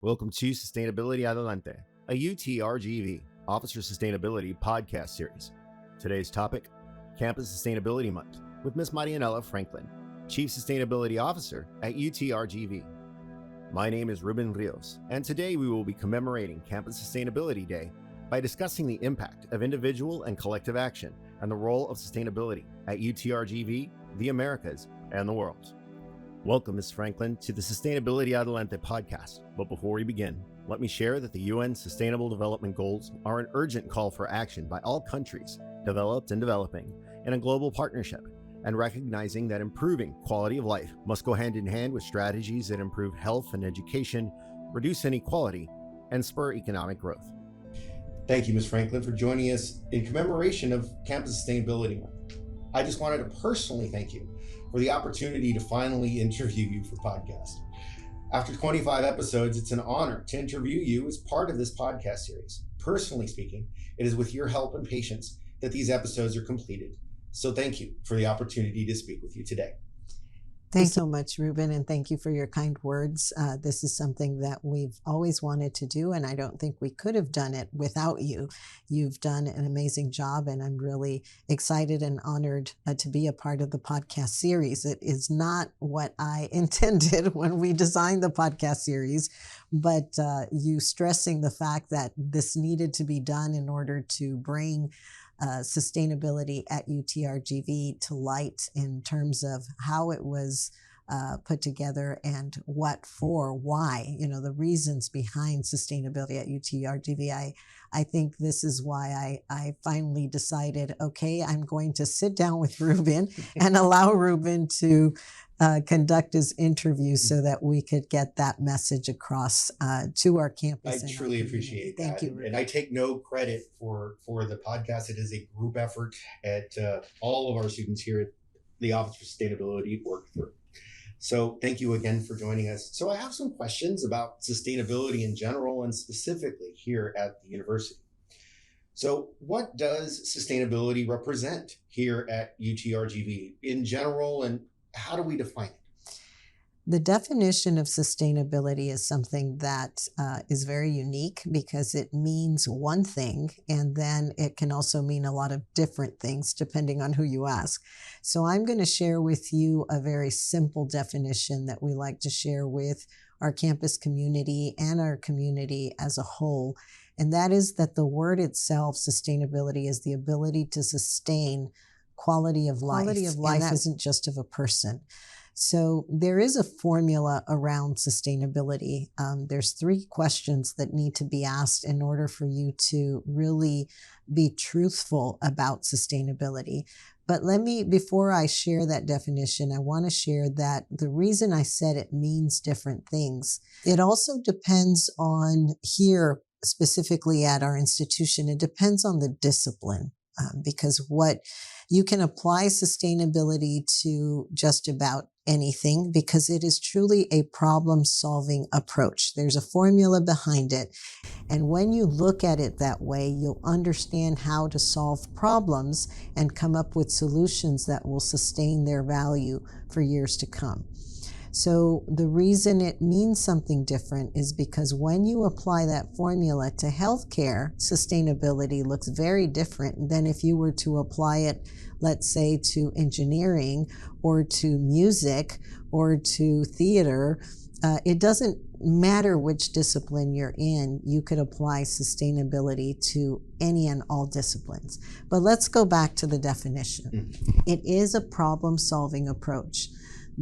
Welcome to Sustainability Adelante, a UTRGV Officer Sustainability podcast series. Today's topic, Campus Sustainability Month, with Ms. Marianella Franklin, Chief Sustainability Officer at UTRGV. My name is Ruben Rios, and today we will be commemorating Campus Sustainability Day by discussing the impact of individual and collective action and the role of sustainability at UTRGV, the Americas, and the world. Welcome, Ms. Franklin, to the Sustainability Adelante podcast. But before we begin, let me share that the UN Sustainable Development Goals are an urgent call for action by all countries, developed and developing, in a global partnership, and recognizing that improving quality of life must go hand in hand with strategies that improve health and education, reduce inequality, and spur economic growth. Thank you, Ms. Franklin, for joining us in commemoration of Campus Sustainability Month. I just wanted to personally thank you for the opportunity to finally interview you for podcast. After 25 episodes, it's an honor to interview you as part of this podcast series. Personally speaking, it is with your help and patience that these episodes are completed. So thank you for the opportunity to speak with you today. Thank you so much, Ruben, and thank you for your kind words. This is something that we've always wanted to do, and I don't think we could have done it without you. You've done an amazing job, and I'm really excited and honored to be a part of the podcast series. It is not what I intended when we designed the podcast series, but you stressing the fact that this needed to be done in order to bring sustainability at UTRGV to light in terms of how it was put together and what for, why, the reasons behind sustainability at UTRGV. I think this is why I finally decided, okay, I'm going to sit down with Ruben and allow Ruben to conduct his interview so that we could get that message across to our campus. I truly appreciate that. Thank you. And I take no credit for the podcast. It is a group effort at all of our students here at the Office for Sustainability work through. So thank you again for joining us. So I have some questions about sustainability in general and specifically here at the university. So what does sustainability represent here at UTRGV in general, and how do we define it? The definition of sustainability is something that is very unique because it means one thing, and then it can also mean a lot of different things depending on who you ask. So I'm going to share with you a very simple definition that we like to share with our campus community and our community as a whole. And that is that the word itself, sustainability, is the ability to sustain quality of life. Quality of life isn't just of a person. So there is a formula around sustainability. There's 3 questions that need to be asked in order for you to really be truthful about sustainability. But before I share that definition, I want to share that the reason I said it means different things, it also depends on here, specifically at our institution, it depends on the discipline. Because you can apply sustainability to just about anything because it is truly a problem-solving approach. There's a formula behind it. And when you look at it that way, you'll understand how to solve problems and come up with solutions that will sustain their value for years to come. So the reason it means something different is because when you apply that formula to healthcare, sustainability looks very different than if you were to apply it, let's say, to engineering or to music or to theater. It doesn't matter which discipline you're in, you could apply sustainability to any and all disciplines. But let's go back to the definition. It is a problem-solving approach.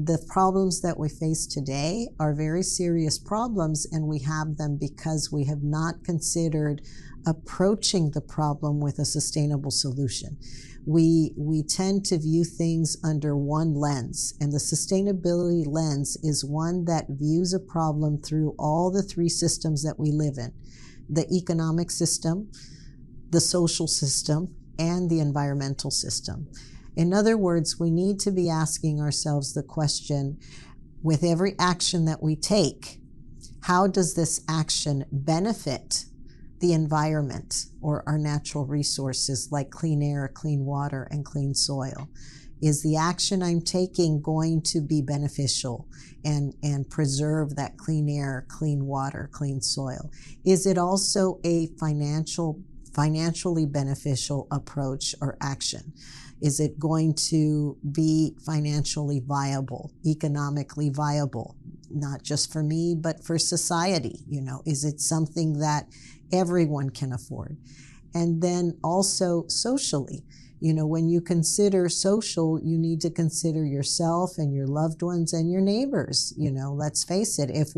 The problems that we face today are very serious problems, and we have them because we have not considered approaching the problem with a sustainable solution. We tend to view things under one lens, and the sustainability lens is one that views a problem through all the 3 systems that we live in: the economic system, the social system, and the environmental system. In other words, we need to be asking ourselves the question, with every action that we take, how does this action benefit the environment or our natural resources like clean air, clean water, and clean soil? Is the action I'm taking going to be beneficial and preserve that clean air, clean water, clean soil? Is it also a financially beneficial approach or action? Is it going to be financially viable, economically viable, not just for me, but for society? Is it something that everyone can afford? And then also socially, when you consider social, you need to consider yourself and your loved ones and your neighbors. Let's face it, if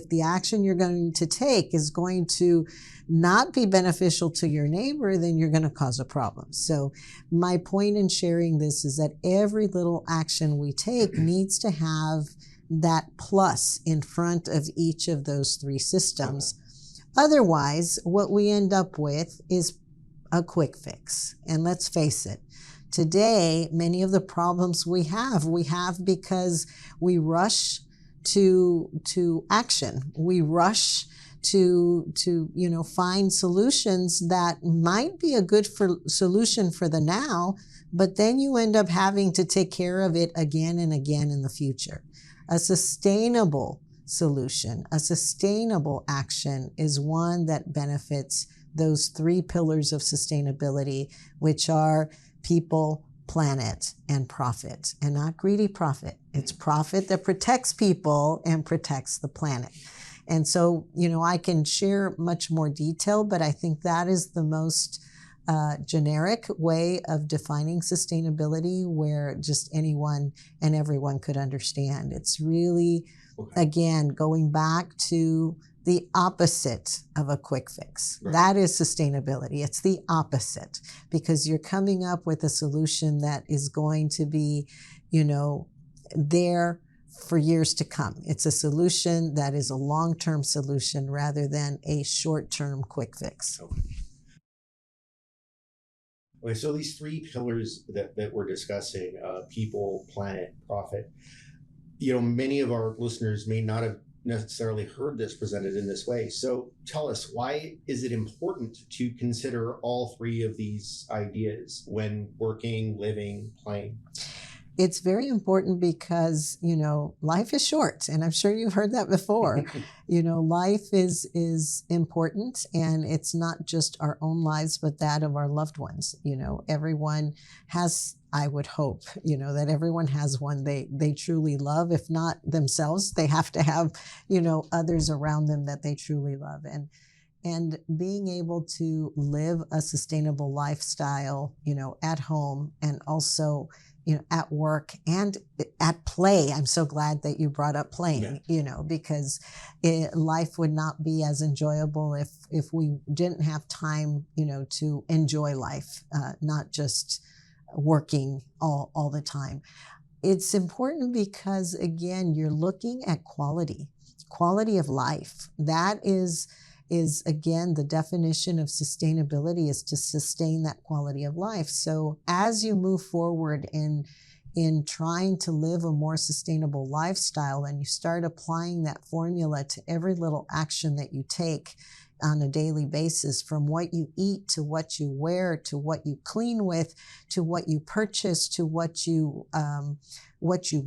the action you're going to take is going to not be beneficial to your neighbor, then you're going to cause a problem. So my point in sharing this is that every little action we take needs to have that plus in front of each of those three systems. Otherwise, what we end up with is a quick fix. And let's face it, today, many of the problems we have because we rush to action. We rush to find solutions that might be a good solution for the now, but then you end up having to take care of it again and again in the future. A sustainable solution, a sustainable action is one that benefits those three pillars of sustainability, which are people, planet, and profit. And not greedy profit. It's profit that protects people and protects the planet. And so, I can share much more detail, but I think that is the most generic way of defining sustainability where just anyone and everyone could understand. It's really, again, going back to the opposite of a quick fix. Right. That is sustainability. It's the opposite, because you're coming up with a solution that is going to be, there for years to come. It's a solution that is a long-term solution rather than a short-term quick fix. Okay, so these three pillars that we're discussing, people, planet, profit, many of our listeners may not have necessarily heard this presented in this way. So tell us, why is it important to consider all three of these ideas when working, living, playing? It's very important because, life is short, and I'm sure you've heard that before. Life is important, and it's not just our own lives, but that of our loved ones. Everyone has, I would hope, that everyone has one they truly love. If not themselves, they have to have, others around them that they truly love. And being able to live a sustainable lifestyle, at home and also at work and at play. I'm so glad that you brought up playing, because life would not be as enjoyable if we didn't have time, to enjoy life, not just working all the time. It's important because, again, you're looking at quality of life. That is again, the definition of sustainability is to sustain that quality of life. So as you move forward in trying to live a more sustainable lifestyle, and you start applying that formula to every little action that you take on a daily basis, from what you eat to what you wear to what you clean with to what you purchase to what you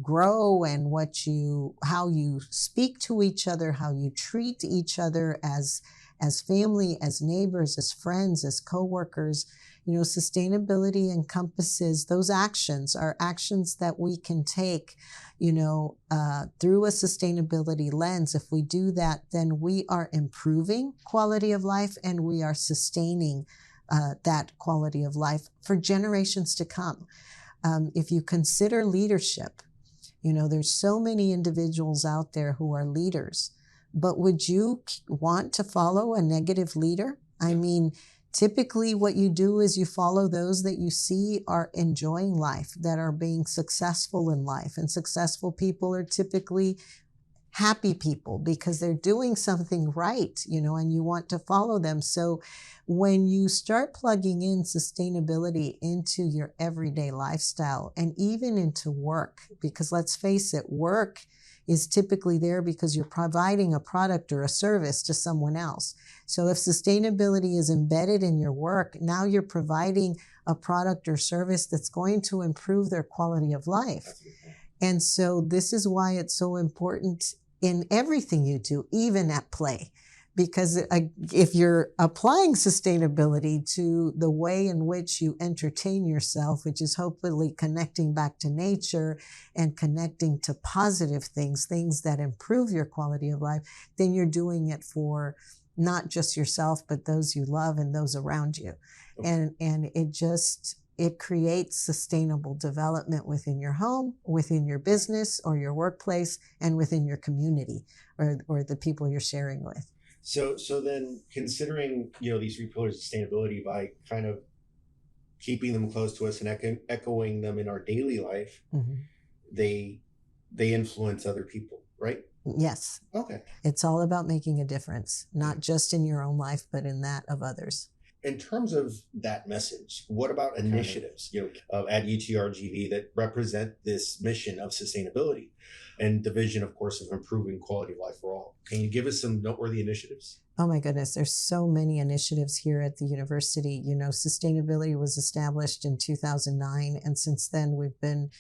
grow and how you speak to each other, how you treat each other as family, as neighbors, as friends, as coworkers. Sustainability encompasses those actions, are actions that we can take, through a sustainability lens. If we do that, then we are improving quality of life and we are sustaining that quality of life for generations to come. If you consider leadership, there's so many individuals out there who are leaders, but would you want to follow a negative leader? I mean, typically what you do is you follow those that you see are enjoying life, that are being successful in life. And successful people are typically happy people because they're doing something right, and you want to follow them. So when you start plugging in sustainability into your everyday lifestyle and even into work, because let's face it, work is typically there because you're providing a product or a service to someone else. So if sustainability is embedded in your work, now you're providing a product or service that's going to improve their quality of life. And so this is why it's so important in everything you do, even at play. Because if you're applying sustainability to the way in which you entertain yourself, which is hopefully connecting back to nature and connecting to positive things, things that improve your quality of life, then you're doing it for not just yourself, but those you love and those around you. Okay. And it creates sustainable development within your home, within your business or your workplace, and within your community or the people you're sharing with. So then considering, these 3 pillars of sustainability by kind of keeping them close to us and echoing them in our daily life, mm-hmm. they influence other people, right? Yes. Okay. It's all about making a difference, not just in your own life, but in that of others. In terms of that message, what about initiatives, at UTRGV that represent this mission of sustainability and the vision, of course, of improving quality of life for all? Can you give us some noteworthy initiatives? Oh my goodness, there's so many initiatives here at the university. Sustainability was established in 2009, and since then we've been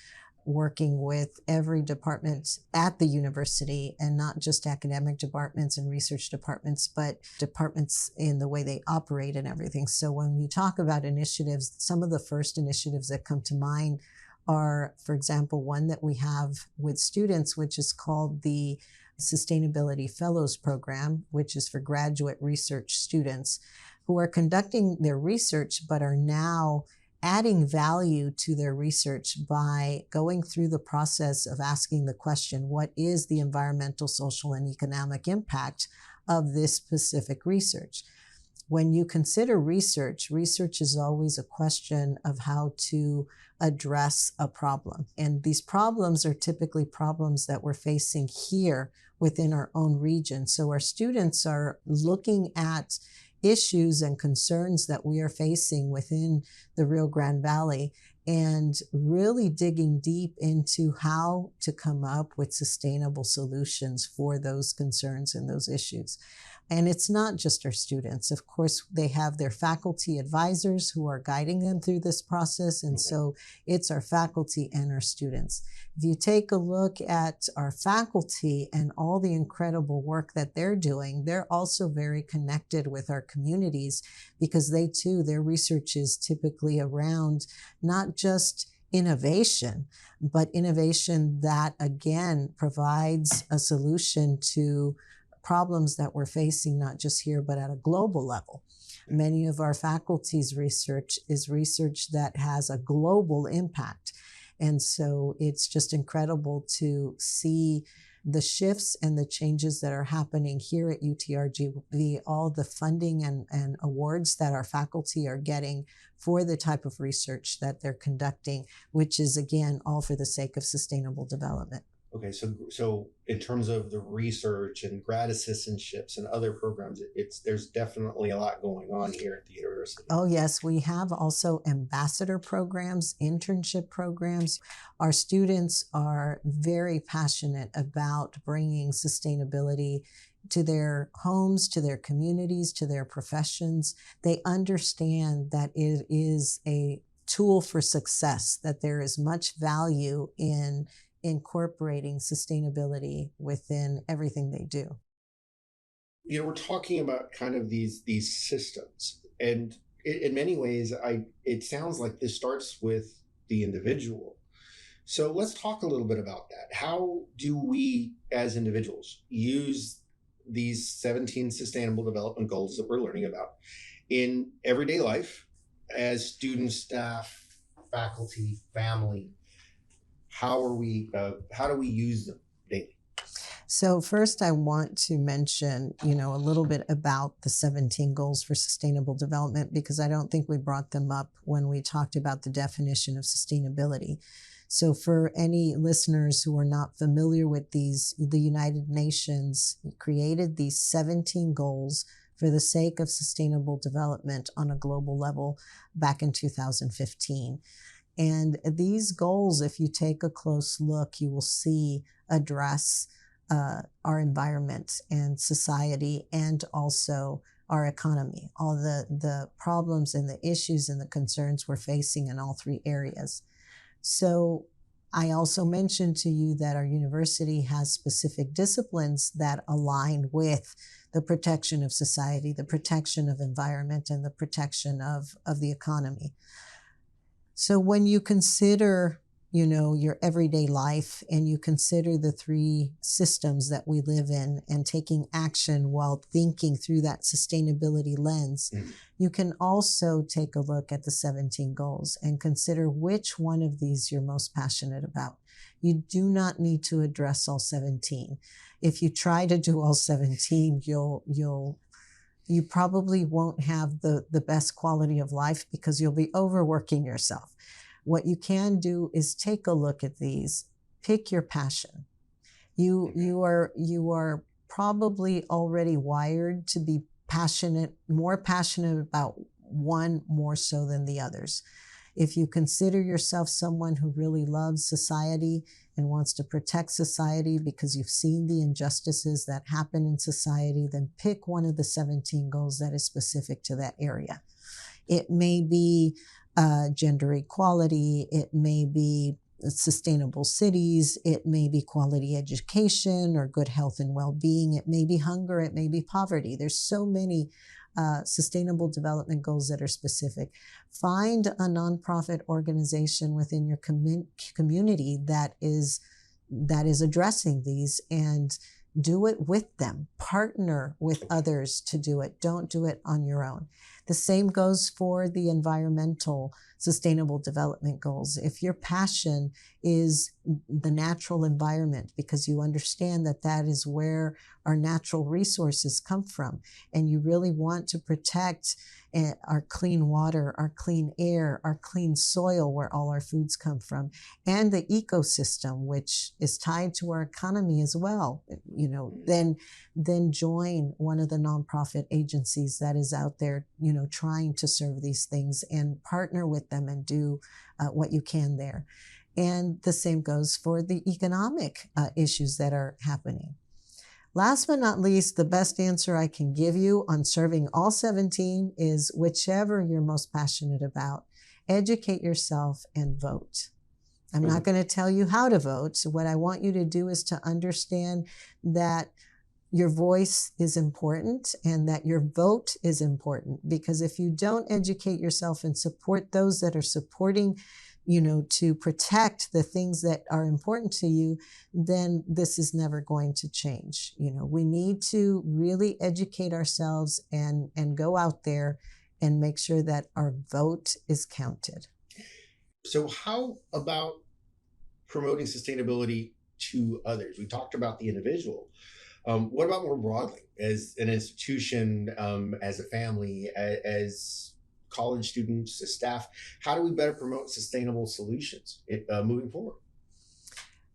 working with every department at the university, and not just academic departments and research departments, but departments in the way they operate and everything. So when you talk about initiatives, some of the first initiatives that come to mind are, for example, one that we have with students, which is called the Sustainability Fellows Program, which is for graduate research students who are conducting their research but are now adding value to their research by going through the process of asking the question, what is the environmental, social, and economic impact of this specific research? When you consider research is always a question of how to address a problem. And these problems are typically problems that we're facing here within our own region. So our students are looking at issues and concerns that we are facing within the Rio Grande Valley and really digging deep into how to come up with sustainable solutions for those concerns and those issues. And it's not just our students. Of course, they have their faculty advisors who are guiding them through this process. And so it's our faculty and our students. If you take a look at our faculty and all the incredible work that they're doing, they're also very connected with our communities because they too, their research is typically around not just innovation, but innovation that again provides a solution to problems that we're facing, not just here, but at a global level. Many of our faculty's research is research that has a global impact. And so it's just incredible to see the shifts and the changes that are happening here at UTRG, all the funding and awards that our faculty are getting for the type of research that they're conducting, which is, again, all for the sake of sustainable development. Okay, so in terms of the research and grad assistantships and other programs, there's definitely a lot going on here at the university. Oh yes, we have also ambassador programs, internship programs. Our students are very passionate about bringing sustainability to their homes, to their communities, to their professions. They understand that it is a tool for success, that there is much value in incorporating sustainability within everything they do. We're talking about kind of these systems, and in many ways, it sounds like this starts with the individual. So let's talk a little bit about that. How do we, as individuals, use these 17 sustainable development goals that we're learning about in everyday life as students, staff, faculty, family? How do we use them daily? So first I want to mention, a little bit about the 17 goals for sustainable development, because I don't think we brought them up when we talked about the definition of sustainability. So for any listeners who are not familiar with these, the United Nations created these 17 goals for the sake of sustainable development on a global level back in 2015. And these goals, if you take a close look, you will see address our environment and society and also our economy, all the problems and the issues and the concerns we're facing in all three areas. So I also mentioned to you that our university has specific disciplines that align with the protection of society, the protection of environment, and the protection of the economy. So when you consider, your everyday life and you consider the three systems that we live in and taking action while thinking through that sustainability lens, you can also take a look at the 17 goals and consider which one of these you're most passionate about. You do not need to address all 17. If you try to do all 17, you probably won't have the best quality of life because you'll be overworking yourself. What you can do is take a look at these, pick your passion. You are probably already wired to be more passionate about one more so than the others. If you consider yourself someone who really loves society and wants to protect society because you've seen the injustices that happen in society, then pick one of the 17 goals that is specific to that area. It may be gender equality, it may be sustainable cities, it may be quality education or good health and well-being, it may be hunger, it may be poverty. There's so many sustainable development goals that are specific. Find a nonprofit organization within your community that is addressing these and do it with them. Partner with others to do it. Don't do it on your own. The same goes for the environmental sustainable development goals. If your passion is the natural environment because you understand that that is where our natural resources come from, and you really want to protect our clean water, our clean air, our clean soil where all our foods come from, and the ecosystem, which is tied to our economy as well, then join one of the nonprofit agencies that is out there, trying to serve these things, and partner with them and do what you can there. And the same goes for the economic issues that are happening. Last but not least, the best answer I can give you on serving all 17 is whichever you're most passionate about. Educate yourself and vote. I'm not going to tell you how to vote. So what I want you to do is to understand that your voice is important and that your vote is important, because if you don't educate yourself and support those that are supporting, to protect the things that are important to you, then this is never going to change. We need to really educate ourselves and go out there and make sure that our vote is counted. So how about promoting sustainability to others? We talked about the individual. What about more broadly, as an institution, as a family, as college students, as staff? How do we better promote sustainable solutions moving forward?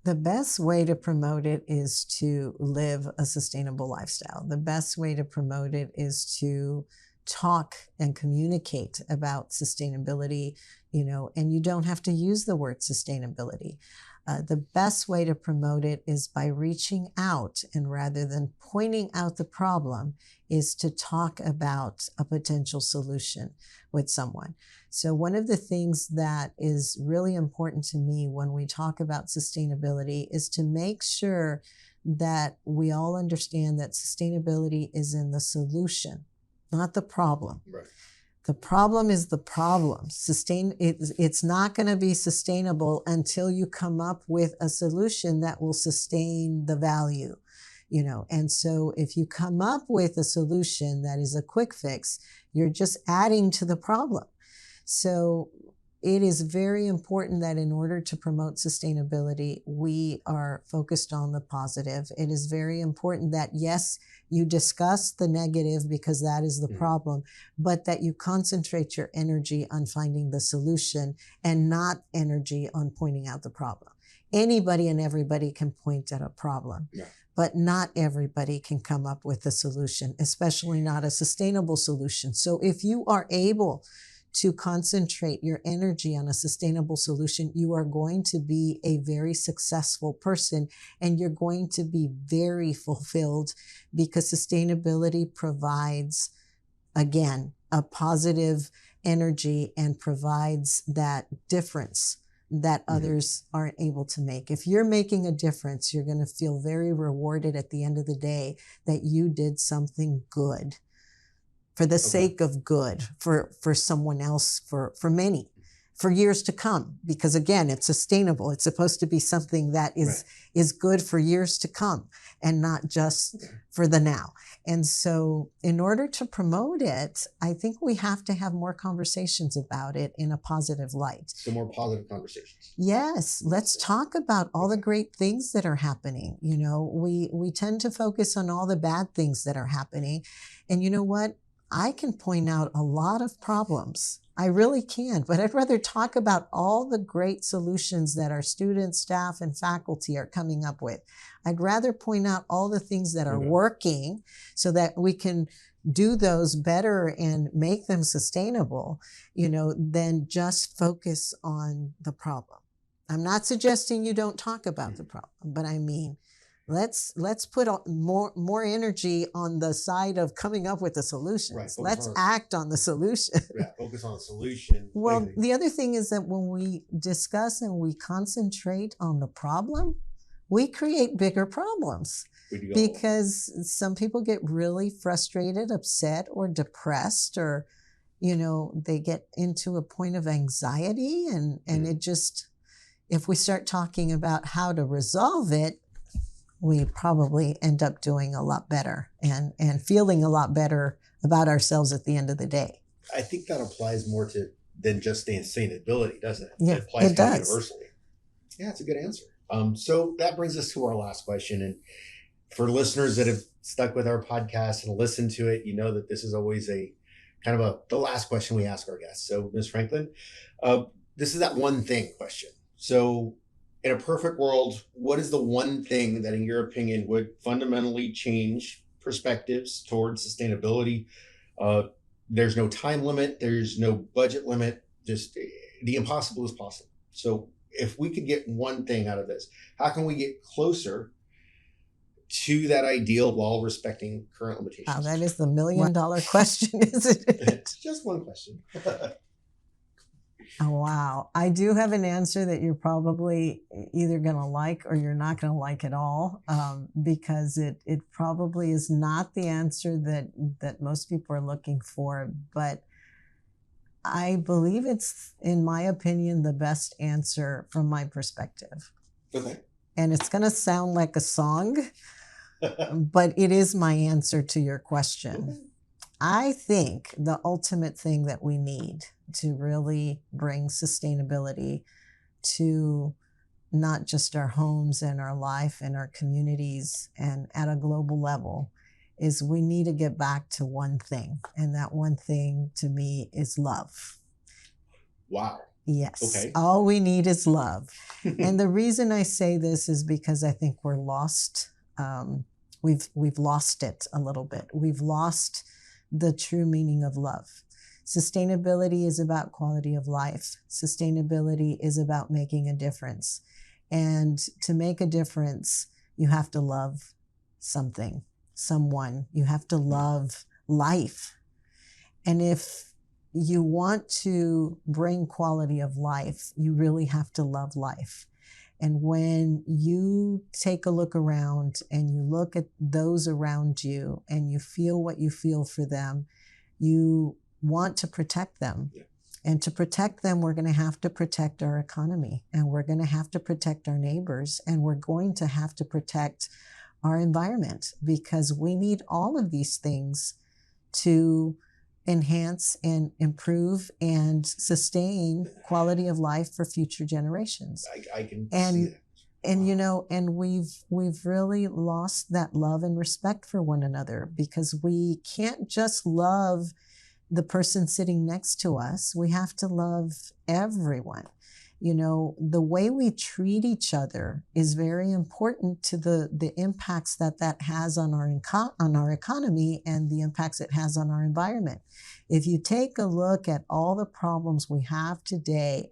The best way to promote it is to live a sustainable lifestyle. The best way to promote it is to talk and communicate about sustainability, and you don't have to use the word sustainability. The best way to promote it is by reaching out, and rather than pointing out the problem, is to talk about a potential solution with someone. So one of the things that is really important to me when we talk about sustainability is to make sure that we all understand that sustainability is in the solution, not the problem. Right. The problem is the problem. It's not going to be sustainable until you come up with a solution that will sustain the value, And so if you come up with a solution that is a quick fix, you're just adding to the problem. So it is very important that in order to promote sustainability, we are focused on the positive. It is very important that, yes, you discuss the negative because that is the problem, but that you concentrate your energy on finding the solution and not energy on pointing out the problem. Anybody and everybody can point at a problem, but not everybody can come up with a solution, especially not a sustainable solution. So if you are able to concentrate your energy on a sustainable solution, you are going to be a very successful person, and you're going to be very fulfilled, because sustainability provides again, a positive energy and provides that difference that others aren't able to make. If you're making a difference, you're going to feel very rewarded at the end of the day that you did something good for the sake of good for someone else, for many, for years to come. Because again, it's sustainable. It's supposed to be something that is good for years to come and not just for the now. And so in order to promote it, I think we have to have more conversations about it in a positive light. So more positive conversations. Yes. Let's talk about all the great things that are happening. You know, we tend to focus on all the bad things that are happening. And you know what? I can point out a lot of problems. I really can, but I'd rather talk about all the great solutions that our students, staff, and faculty are coming up with. I'd rather point out all the things that are working so that we can do those better and make them sustainable, you know, than just focus on the problem. I'm not suggesting you don't talk about the problem, but I mean, let's put more energy on the side of coming up with the solutions. Right, let's act on the solution. Yeah, focus on the solution. Well, the other thing is that when we discuss and we concentrate on the problem, we create bigger problems. Because some people get really frustrated, upset, or depressed, or, you know, they get into a point of anxiety, and it just, if we start talking about how to resolve it, we probably end up doing a lot better and feeling a lot better about ourselves at the end of the day. I think that applies more to than just sustainability, doesn't it? Yeah, it applies it does. Universally. Yeah, it's a good answer. So that brings us to our last question. And for listeners that have stuck with our podcast and listened to it, you know that this is always a kind of the last question we ask our guests. So, Ms. Franklin, this is that one thing question. So, in a perfect world, what is the one thing that, in your opinion, would fundamentally change perspectives towards sustainability? There's no time limit. There's no budget limit. Just the impossible is possible. So if we could get one thing out of this, how can we get closer to that ideal while respecting current limitations? Wow, that is the $1 million question, isn't it? It's just one question. Oh, wow. I do have an answer that you're probably either going to like or you're not going to like at all, because it probably is not the answer that most people are looking for. But I believe it's, in my opinion, the best answer from my perspective. Okay. And it's going to sound like a song, but it is my answer to your question. Okay. I think the ultimate thing that we need to really bring sustainability to not just our homes and our life and our communities and at a global level is we need to get back to one thing. And that one thing to me is love. Wow. Yes. Okay. All we need is love. And the reason I say this is because I think we're lost. We've lost it a little bit. We've lost the true meaning of love. Sustainability is about quality of life. Sustainability is about making a difference. And to make a difference, you have to love something, someone. You have to love life. And if you want to bring quality of life, you really have to love life. And when you take a look around and you look at those around you and you feel what you feel for them, you want to protect them. Yeah. And to protect them, we're going to have to protect our economy, and we're going to have to protect our neighbors, and we're going to have to protect our environment, because we need all of these things to enhance and improve and sustain quality of life for future generations. I can see that. And wow. You know, and we've really lost that love and respect for one another, because we can't just love the person sitting next to us. We have to love everyone. You know, the way we treat each other is very important to the impacts that has on our economy and the impacts it has on our environment. If you take a look at all the problems we have today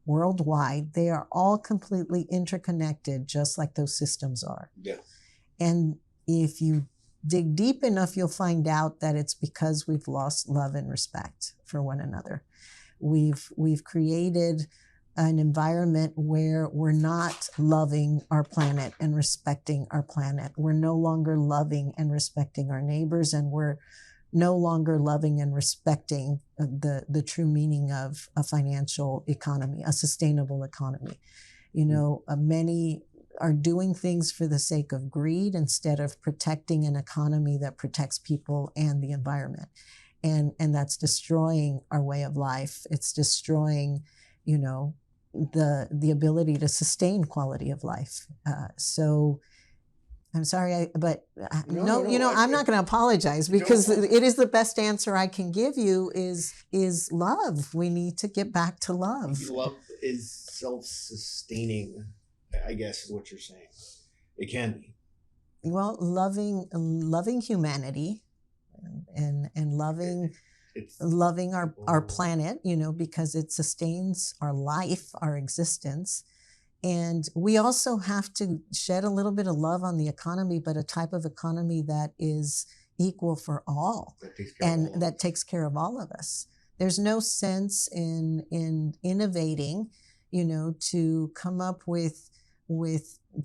worldwide, they are all completely interconnected, just like those systems are. Yeah. And if you dig deep enough, you'll find out that it's because we've lost love and respect for one another. We've created an environment where we're not loving our planet and respecting our planet. We're no longer loving and respecting our neighbors, and we're no longer loving and respecting the true meaning of a financial economy, a sustainable economy. Many are doing things for the sake of greed instead of protecting an economy that protects people and the environment. And that's destroying our way of life. It's destroying, the ability to sustain quality of life. So I'm sorry, but I'm not going to apologize, because it is the best answer I can give you is love. We need to get back to love. Love is self-sustaining, I guess is what you're saying. It can be. Well, loving humanity and loving our planet, because it sustains our life, our existence. And we also have to shed a little bit of love on the economy, but a type of economy that is equal for all, that takes care of all of us. There's no sense in innovating, to come up with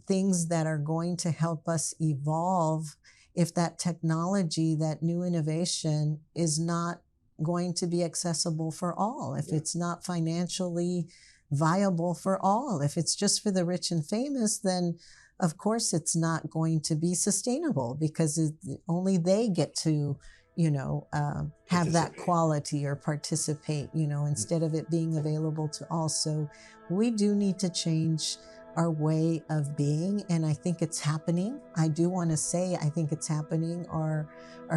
things that are going to help us evolve if that technology, that new innovation is not going to be accessible for all, if it's not financially viable for all. If it's just for the rich and famous, then of course it's not going to be sustainable, because only they get to, have that quality or participate, instead of it being available to all. So we do need to change our way of being, and I think it's happening. I do want to say I think it's happening. Our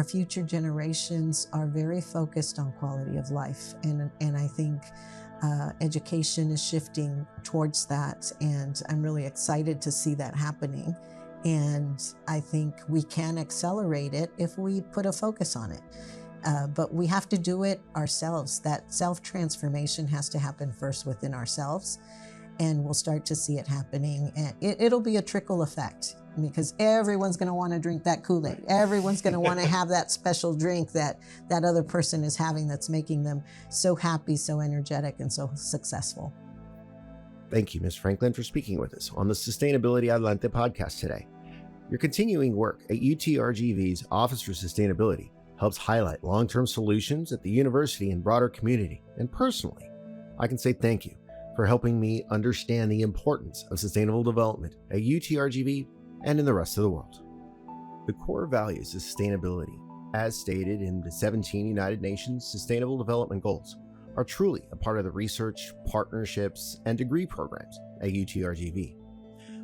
future generations are very focused on quality of life, and I think education is shifting towards that, and I'm really excited to see that happening. And I think we can accelerate it if we put a focus on it. But we have to do it ourselves. That self-transformation has to happen first within ourselves, and we'll start to see it happening. And it'll be a trickle effect, because everyone's going to want to drink that Kool-Aid. Everyone's going to want to have that special drink that other person is having, that's making them so happy, so energetic, and so successful. Thank you, Ms. Franklin, for speaking with us on the Sustainability Adelante podcast today. Your continuing work at UTRGV's Office for Sustainability helps highlight long-term solutions at the university and broader community. And personally, I can say thank you for helping me understand the importance of sustainable development at UTRGV and in the rest of the world. The core values of sustainability, as stated in the 17 United Nations Sustainable Development Goals, are truly a part of the research, partnerships, and degree programs at UTRGV.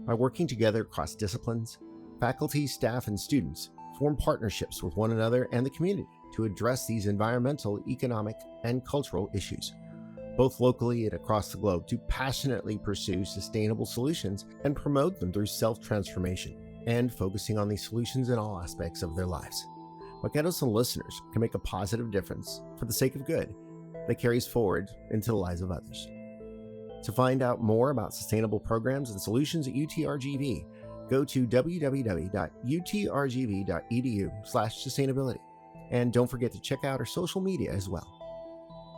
By working together across disciplines, faculty, staff, and students form partnerships with one another and the community to address these environmental, economic, and cultural issues, both locally and across the globe, to passionately pursue sustainable solutions and promote them through self-transformation and focusing on these solutions in all aspects of their lives. Vaqueros and listeners can make a positive difference for the sake of good that carries forward into the lives of others. To find out more about sustainable programs and solutions at UTRGV, go to www.utrgv.edu/sustainability. And don't forget to check out our social media as well.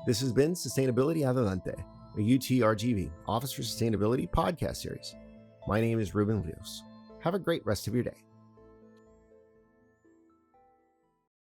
This has been Sustainability Adelante, a UTRGV Office for Sustainability podcast series. My name is Ruben Rios. Have a great rest of your day.